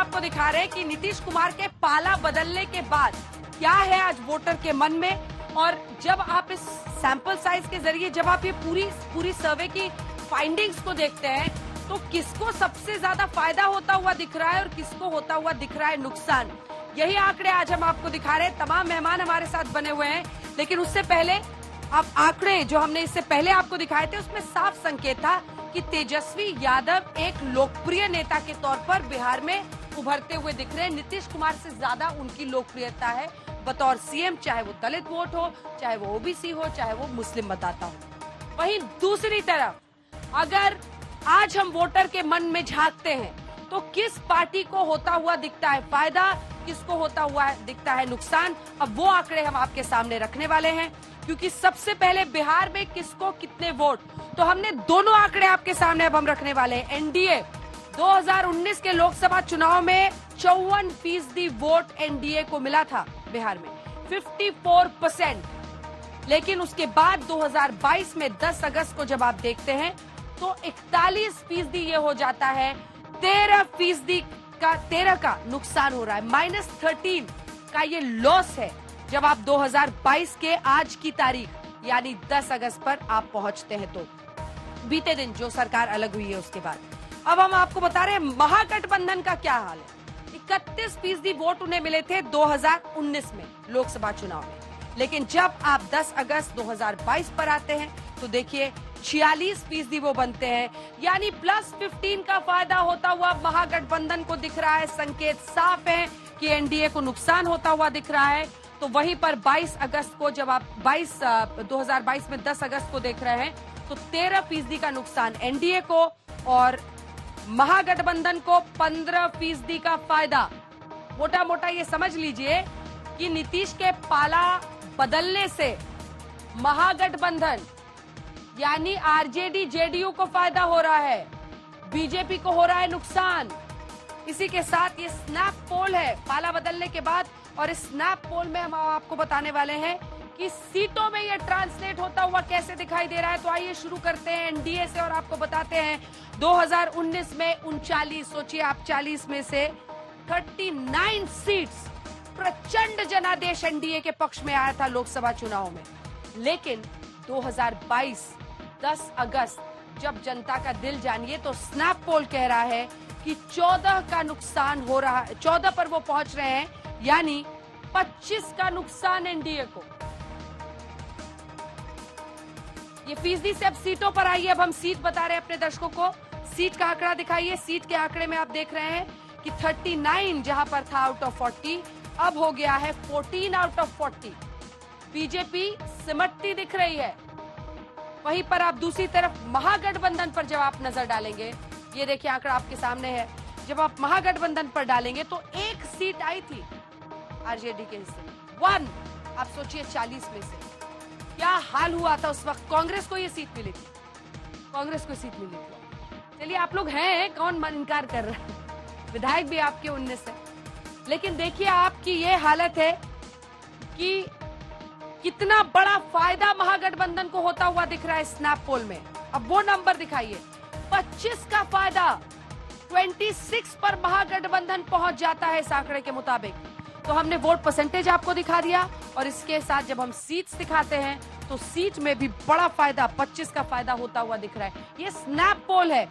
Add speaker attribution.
Speaker 1: आपको दिखा रहे हैं कि नीतीश कुमार के पाला बदलने के बाद क्या है आज वोटर के मन में। और जब आप इस सैंपल साइज के जरिए जब आप ये पूरी सर्वे की फाइंडिंग्स को देखते हैं तो किसको सबसे ज्यादा फायदा होता हुआ दिख रहा है और किसको होता हुआ दिख रहा है नुकसान, यही आंकड़े आज हम आपको दिखा रहे हैं। तमाम मेहमान हमारे साथ बने हुए हैं, लेकिन उससे पहले आप आंकड़े जो हमने इससे पहले आपको दिखाए थे उसमें साफ संकेत था कि तेजस्वी यादव एक लोकप्रिय नेता के तौर पर बिहार में उभरते हुए दिख रहे हैं। नीतीश कुमार से ज्यादा उनकी लोकप्रियता है बतौर सीएम, चाहे वो दलित वोट हो, चाहे वो ओबीसी हो, चाहे वो मुस्लिम मतदाता हो। वहीं दूसरी तरफ अगर आज हम वोटर के मन में झांकते हैं तो किस पार्टी को होता हुआ दिखता है फायदा, किसको होता हुआ दिखता है नुकसान, अब वो आंकड़े हम आपके सामने रखने वाले हैं। क्योंकि सबसे पहले बिहार में किसको कितने वोट, तो हमने दोनों आंकड़े आपके सामने अब हम रखने वाले हैं। एनडीए 2019 के लोकसभा चुनाव में 54% वोट एनडीए को मिला था बिहार में, 54%। लेकिन उसके बाद 2022 में 10 अगस्त को जब आप देखते हैं तो 41% ये हो जाता है, 13% का नुकसान हो रहा है, -13 का ये लॉस है। जब आप 2022 के आज की तारीख यानी 10 अगस्त पर आप पहुंचते हैं तो बीते दिन जो सरकार अलग हुई है उसके बाद अब हम आपको बता रहे हैं महागठबंधन का क्या हाल है। 31% वोट उन्हें मिले थे 2019 में लोकसभा चुनाव में, लेकिन जब आप 10 अगस्त 2022 पर आते हैं तो देखिए 46% वो बनते हैं, यानी +15 का फायदा होता हुआ महागठबंधन को दिख रहा है। संकेत साफ है कि एनडीए को नुकसान होता हुआ दिख रहा है। तो वहीं पर 22 अगस्त को जब आप 2022 में 10 अगस्त को देख रहे हैं तो 13% का नुकसान एनडीए को और महागठबंधन को 15% का फायदा। मोटा मोटा ये समझ लीजिए कि नीतीश के पाला बदलने से महागठबंधन यानी आरजेडी जेडीयू को फायदा हो रहा है, बीजेपी को हो रहा है नुकसान। इसी के साथ ये स्नैप पोल है पाला बदलने के बाद, और इस स्नैप पोल में हम आपको बताने वाले हैं कि सीटों में ये ट्रांसलेट होता हुआ कैसे दिखाई दे रहा है। तो आइए शुरू करते हैं एनडीए से और आपको बताते हैं 2019 में 39, सोचिए आप 40 में से 39 सीट्स प्रचंड जनादेश एनडीए के पक्ष में आया था लोकसभा चुनाव में। लेकिन 2022 10 अगस्त जब जनता का दिल जानिए तो स्नैप पोल कह रहा है कि 14 का नुकसान हो रहा है, 14 पर वो पहुंच रहे हैं, यानी 25 का नुकसान एनडीए को। ये फीसदी से अब सीटों पर आइए, अब हम सीट बता रहे हैं अपने दर्शकों को। सीट का आंकड़ा दिखाइए। सीट के आंकड़े में आप देख रहे हैं कि 39 जहां पर था आउट ऑफ 40 अब हो गया है 14 आउट ऑफ 40। बीजेपी सिमटती दिख रही है। वहीं पर आप दूसरी तरफ महागठबंधन पर जब आप नजर डालेंगे, ये देखिए आंकड़ा आपके सामने है, जब आप महागठबंधन पर डालेंगे तो एक सीट आई थी आरजेडी के हिस्से में, 1। आप सोचिए 40 में से क्या हाल हुआ था उस वक्त। कांग्रेस को ये सीट मिली थी, कांग्रेस को सीट मिली थी। चलिए आप लोग हैं, कौन मन इनकार कर रहा है, विधायक भी आपके 19 है। लेकिन देखिए आपकी ये हालत है कि कितना बड़ा फायदा महागठबंधन को होता हुआ दिख रहा है स्नैप पोल में। अब वो नंबर दिखाइए, 25 का फायदा, 26 पर महागठबंधन पहुंच जाता है इस आंकड़े के मुताबिक। तो हमने वोट परसेंटेज आपको दिखा दिया और इसके साथ जब हम सीट्स दिखाते हैं तो सीट में भी बड़ा फायदा 25 का फायदा होता हुआ दिख रहा है। ये स्नैप पोल है।